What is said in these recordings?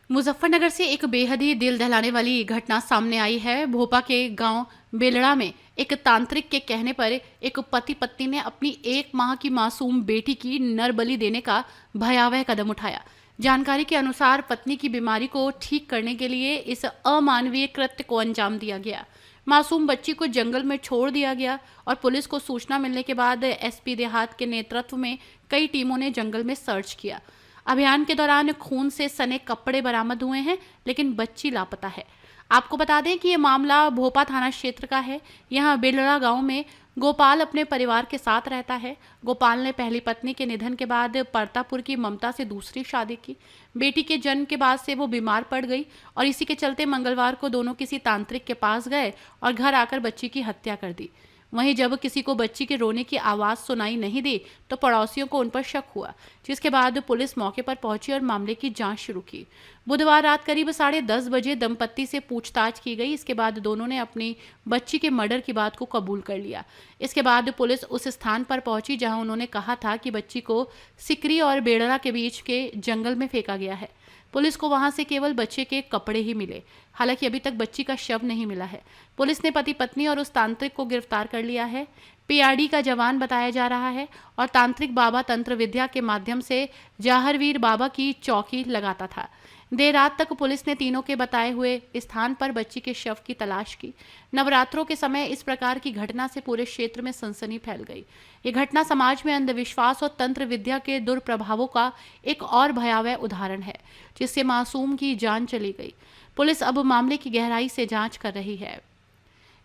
मुजफ्फरनगर से एक बेहद ही दिल दहलाने वाली घटना सामने आई है। भोपा के गांव बेलड़ा में एक तांत्रिक के कहने पर एक पति पत्नी ने अपनी 1 माह की मासूम बेटी की नरबलि देने का भयावह कदम उठाया। जानकारी के अनुसार पत्नी की बीमारी को ठीक करने के लिए इस अमानवीय कृत्य को अंजाम दिया गया। मासूम बच्ची को जंगल में छोड़ दिया गया और पुलिस को सूचना मिलने के बाद एसपी देहात के नेतृत्व में कई टीमों ने जंगल में सर्च किया। अभियान के दौरान खून से सने कपड़े बरामद हुए हैं, लेकिन बच्ची लापता है। आपको बता दें कि ये मामला भोपा थाना क्षेत्र का है। यहाँ बेलड़ा गांव में गोपाल अपने परिवार के साथ रहता है। गोपाल ने पहली पत्नी के निधन के बाद परतापुर की ममता से दूसरी शादी की। बेटी के जन्म के बाद से वो बीमार पड़ गई और इसी के चलते मंगलवार को दोनों किसी तांत्रिक के पास गए और घर आकर बच्ची की हत्या कर दी। वहीं जब किसी को बच्ची के रोने की आवाज़ सुनाई नहीं दी तो पड़ोसियों को उन पर शक हुआ, जिसके बाद पुलिस मौके पर पहुंची और मामले की जांच शुरू की। बुधवार रात करीब 10:30 बजे दंपत्ति से पूछताछ की गई। इसके बाद दोनों ने अपनी बच्ची के मर्डर की बात को कबूल कर लिया। इसके बाद पुलिस उस स्थान पर पहुंची जहां उन्होंने कहा था कि बच्ची को सिकरी और बेड़रा के बीच के जंगल में फेंका गया है। पुलिस को वहां से केवल बच्चे के कपड़े ही मिले। हालांकि अभी तक बच्ची का शव नहीं मिला है। पुलिस ने पति पत्नी और उस तांत्रिक को गिरफ्तार कर लिया है। पीआरडी का जवान बताया जा रहा है और तांत्रिक बाबा तंत्र विद्या के माध्यम से जाहरवीर बाबा की चौकी लगाता था। देर रात तक पुलिस ने तीनों के बताए हुए स्थान पर बच्ची के शव की तलाश की। नवरात्रों के समय इस प्रकार की घटना से पूरे क्षेत्र में सनसनी फैल गई। ये घटना समाज में अंधविश्वास और तंत्र विद्या के दुष्प्रभावों का एक और भयावह उदाहरण है, जिससे मासूम की जान चली गई। पुलिस अब मामले की गहराई से जांच कर रही है।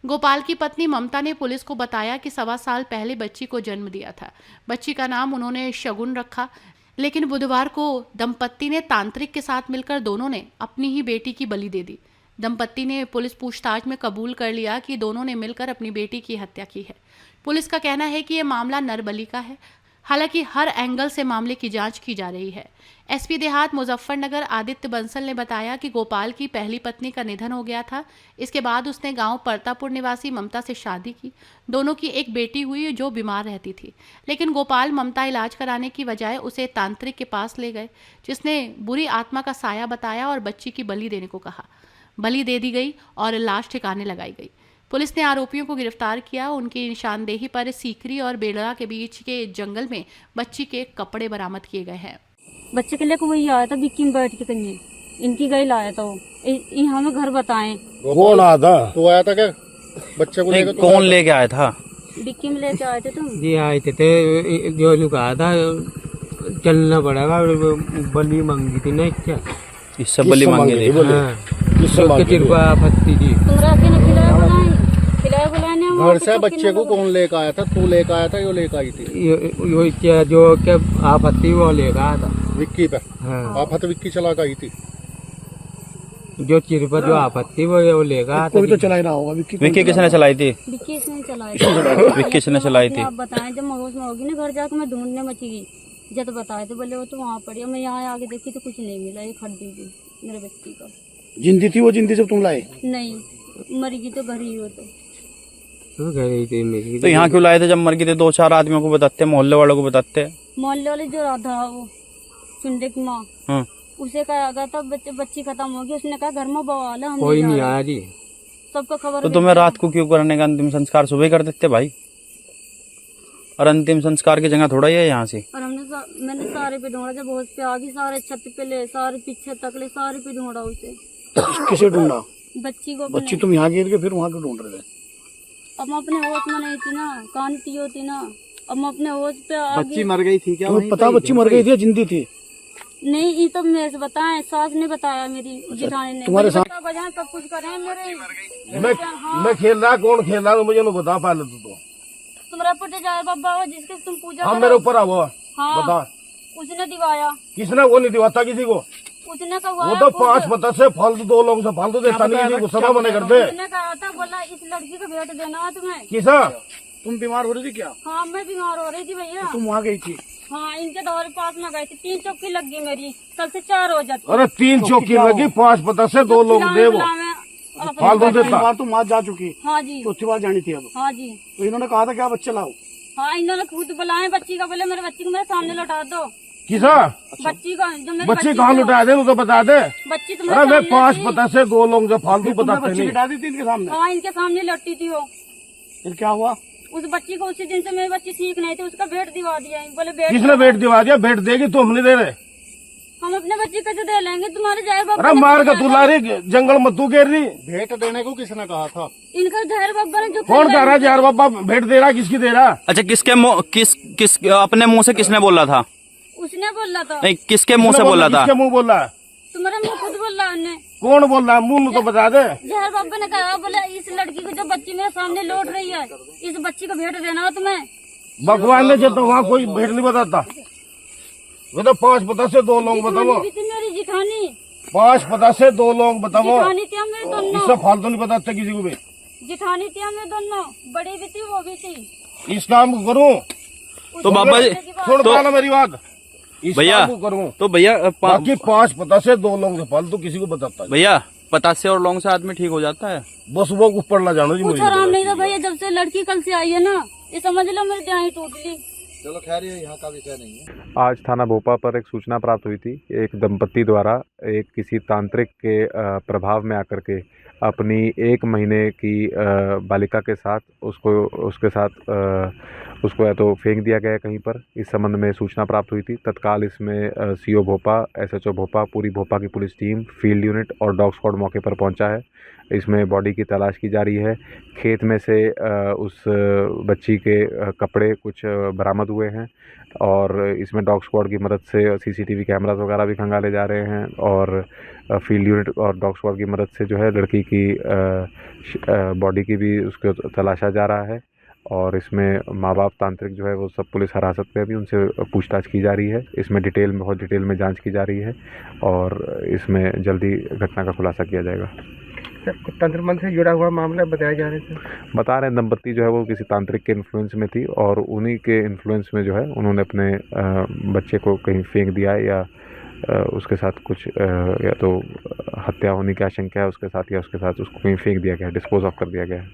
गोपाल की पत्नी ममता ने पुलिस को बताया कि 1.25 साल पहले बच्ची को जन्म दिया था। बच्ची का नाम उन्होंने शगुन रखा, लेकिन बुधवार को दंपत्ति ने तांत्रिक के साथ मिलकर दोनों ने अपनी ही बेटी की बलि दे दी। दंपत्ति ने पुलिस पूछताछ में कबूल कर लिया कि दोनों ने मिलकर अपनी बेटी की हत्या की है। पुलिस का कहना है कि यह मामला नरबली का है। हालांकि हर एंगल से मामले की जांच की जा रही है। एसपी देहात मुजफ्फरनगर आदित्य बंसल ने बताया कि गोपाल की पहली पत्नी का निधन हो गया था। इसके बाद उसने गांव परतापुर निवासी ममता से शादी की। दोनों की एक बेटी हुई जो बीमार रहती थी, लेकिन गोपाल ममता इलाज कराने की बजाय उसे तांत्रिक के पास ले गए, जिसने बुरी आत्मा का साया बताया और बच्ची की बलि देने को कहा। बलि दे दी गई और लाश ठिकाने लगाई गई। पुलिस ने आरोपियों को गिरफ्तार किया। उनकी निशानदेही पर सीकरी और बेलड़ा के बीच के जंगल में बच्ची के कपड़े बरामद किए गए हैं। बच्चे के लिए वही आया था, बिक्की में बैठ के कहीं इनकी गई लाया था वो। हमें घर बताएं कौन आया था? तो आया था क्या बच्चे को लेकर? कौन लेके आया था? बिक्की में लेके आए थे तुम? जी आए थे जो लोग आया था चलना पड़ेगा, बलि मांगी थी ना। क्या इससे बलि मांगे थे? पत्ती जी घर से बच्चे को कौन लेकर आया था? तू लेकर आया था यो लेकर आई थी? जो क्या आपत्ति वो लेकर आया था विक्की पे। हाँ। आफत विक्की चला कर आई थी। जो चिर पर जो आपत्ति वो लेकर आया था। कोई तो चलाई ना होगा। विक्की किसने चलाई थी? बिक्की ने चलाई थी। विक्की ने चलाई थी। आप बताएं, जब महोस में होगी ना घर जाकर मैं ढूंढने मची गई। जब बताए तो बोले वो तो वहाँ पड़ी। मैं यहाँ आगे देखी तो कुछ नहीं मिला। एक हड्डी थी मेरे बच्ची का। जिंदी थी वो? जिंदी जब तुम लाए? नहीं, मर गई तो घर ही हो। तो यहाँ क्यों लाए थे जब मर गई थे? 2-4 आदमियों को बताते, मोहल्ले वालों को बताते। मोहल्ले वाले जो राधा वो सुंदे की माँ, उसे कहा गया था बच्ची खत्म हो गई। उसने कहा घर में बवाल है, कोई नहीं आया जी। सबको खबर। तो तुम्हें रात को क्यों करने का? अंतिम संस्कार सुबह कर देते भाई। और अंतिम संस्कार की जगह थोड़ा ही है यहाँ से। और मैंने सारे पे ढूंढा। जब होश पे आ गई, सारे छत पे ले, सारे पीछे तक ले, सारे पे ढूंढा उसे। किसे ढूंढा? बच्ची को। बच्ची तुम यहाँ गिर के फिर वहाँ क्यों ढूंढ रहे थे? अब मैं अपने होश में नहीं थी ना, कानती होती ना। अब मैं अपने होश पे आ गई। बच्ची मर गई थी क्या? तुम्हें पता बच्ची मर गई थी या जिंदी थी? नहीं, ये तो मेरे से बताएं, सास ने बताया, मेरी जिठानी ने। तुम्हारे साथ बजाय सब कुछ करे मेरे। मैं खेल रहा, कौन खेल रहा मुझे नहीं बता पहले तो। तुम्हारा पुट जाए बाबा वो जिसके तुम पूजा हाँ मेरे ऊपर आओ। हाँ, बता उसने दिवाया। किसने? वो नहीं दिवाता किसी को। उसने कहा वो तो 5 पता से फालतू 2 लोगों से फालतू देता नहीं, किसी को सभा बने करते। उसने कहा था, बोला इस लड़की को भेंट देना तुम्हें। किसा? तुम बीमार हो रही थी क्या? हाँ, मैं बीमार हो रही थी भैया। तुम वहाँ गई थी? हाँ, इनके दौरे पास में गई थी। 3 चौकी लग गई मेरी, कल से 4 हो जाती। अरे 3 चौकी लगी, 5 पता से 2 लोग दे वो फालतू देता। तुम वहाँ जा चुकी? हाँ जी। चौथी बार जानी थी अब? हाँ जी। तो इन्होंने कहा था क्या बच्चे लाओ? हाँ, इन्होंने खुद बुलाए बच्ची का। बोले मेरे बच्ची को मेरे सामने लौटा दो। किसा बच्ची का जो मेरी बच्ची कहाँ लुटा दे तो बता दे। बच्ची अरे तुम्हारे मैं सामने 5 थी। पता से 2 लोग जो फालतू बताते नहीं। दी थी इनके सामने। हाँ इनके सामने लटती थी वो। फिर क्या हुआ? उस बच्ची को उसी दिन से मेरी बच्ची ठीक नहीं थी, उसका बेट दिवा दिया। बोले बेट किसने बेट दिवा दिया? बेट देगी तो हम नहीं दे रहे। हम अपने बच्ची को दे लेंगे, तुम्हारे जाहिर बाबा अरे ने मार पूछा के तू था। ला रही जंगल में तू घेर रही। भेंट देने को किसने कहा था? इनका जाहिर बाबा ने जो कौन कह रहा है यार बाबा भेंट दे रहा? किसकी दे रहा? अच्छा किसके मुंह किस अपने मुंह से किसने बोला था? उसने बोला था। नहीं किसके मुंह से बोला था? किसके मुंह बोला? तुम्हारे मुंह खुद बोल रहा उन्हें। कौन बोल रहा है? मुंह तो बता दे। जहर बाबा ने कहा, बोले इस लड़की को जो बच्ची मेरे सामने लौट रही है, इस बच्ची को भेंट देना हो तुम्हें। भगवान ने जब तो वहाँ कोई भेंट नहीं बताता। वो तो 5 पता से 2 लोग बताओ। जिठानी भी थी मेरी जिठानी। 5 पता से 2 लोग बताओ। जिठानी थी हमें इससे दोनों। फालतू नहीं बताते किसी को भी। जिठानी थी हमें दोनों, बड़ी भी थी वो भी थी। इस काम को करूँ तो बाबा जी सुन तो पाना मेरी बात। इस भैया काम को करूँ तो भैया बाकी 5 पता से 2 लोग से फालतू किसी को बताता है। भैया पतासे और लौंग से आदमी ठीक हो जाता है? बस वो ऊपर ना जानो जी कुछ मुझे। आराम नहीं था भैया, जब से लड़की कल से आई है ना, ये समझ लो मेरी दिहाई टूट ली। चलो खैर ये यहाँ का विषय नहीं है। आज थाना भोपा पर एक सूचना प्राप्त हुई थी। एक दंपति द्वारा एक किसी तांत्रिक के प्रभाव में आकर के अपनी 1 महीने की बालिका के साथ उसको या तो फेंक दिया गया है कहीं पर। इस संबंध में सूचना प्राप्त हुई थी। तत्काल इसमें सीओ भोपा, एसएचओ भोपा, पूरी भोपा की पुलिस टीम, फील्ड यूनिट और डॉग स्क्वाड मौके पर पहुंचा है। इसमें बॉडी की तलाश की जा रही है। खेत में से उस बच्ची के कपड़े कुछ बरामद हुए हैं और इसमें डॉग स्क्वाड की मदद से सीसीटीवी कैमरास वगैरह भी खंगाले जा रहे हैं और फील्ड यूनिट और डॉग स्क्वाड की मदद से जो है लड़की की बॉडी की भी उसको तलाशा जा रहा है। और इसमें माँ बाप तांत्रिक जो है वो सब पुलिस हिरासत में भी उनसे पूछताछ की जा रही है। इसमें बहुत डिटेल में जांच की जा रही है और इसमें जल्दी घटना का खुलासा किया जाएगा। तंत्र मंत्र से जुड़ा हुआ मामला बताया जा रहा है। बता रहे हैं दंपति जो है वो किसी तांत्रिक के इन्फ्लुएंस में थी और उन्हीं के इन्फ्लुएंस में जो है उन्होंने अपने बच्चे को कहीं फेंक दिया है या उसके साथ कुछ या तो हत्या होने की आशंका है उसके साथ या उसके साथ उसको कहीं फेंक दिया गया है, डिस्पोज ऑफ कर दिया गया है।